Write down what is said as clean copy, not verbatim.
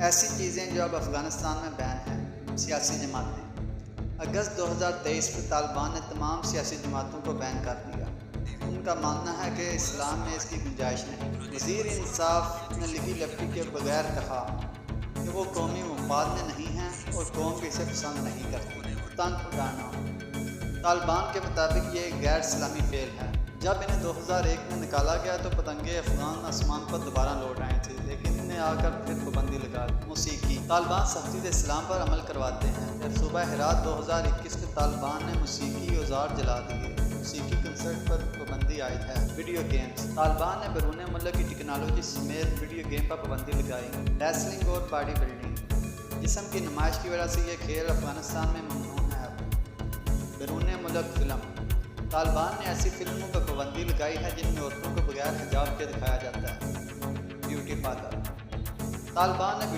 ایسی چیزیں جو اب افغانستان میں بین ہیں۔ سیاسی جماعتیں۔ اگست 2023 میں طالبان نے تمام سیاسی جماعتوں کو بین کر دیا۔ ان کا ماننا ہے کہ اسلام میں اس کی گنجائش نہیں۔ وزیر انصاف نے لکھی لپٹی کے بغیر کہا کہ وہ قومی مفاد میں نہیں ہیں اور قوم بھی اسے پسند نہیں کرتی۔ پتنگ اڑانا۔ طالبان کے مطابق یہ ایک غیر اسلامی فعل ہے۔ جب انہیں 2001 میں نکالا گیا تو پتنگیں افغان آسمان پر دوبارہ لوٹ آئی تھیں، لیکن انہیں آ کر پھر پابندی لگا دی۔ موسیقی۔ طالبان سختی سے اسلام پر عمل کرواتے ہیں۔ پھر صوبہ ہرات 2021 میں طالبان نے موسیقی اوزار جلا دیے۔ موسیقی کنسرٹ پر پابندی عائد ہے۔ Video games. طالبان نے بیرون ملک کی ٹیکنالوجی سمیت ویڈیو گیم پر پابندی لگائی۔ ریسلنگ اور باڈی بلڈنگ۔ جسم کی نمائش کی وجہ سے یہ کھیل افغانستان میں ممنوع ہے۔ بیرون ملک فلم۔ طالبان نے ایسی فلموں پر پابندی لگائی ہے جن میں عورتوں کو بغیر حجاب کے دکھایا جاتا ہے۔ Beauty parlour. طالبان نے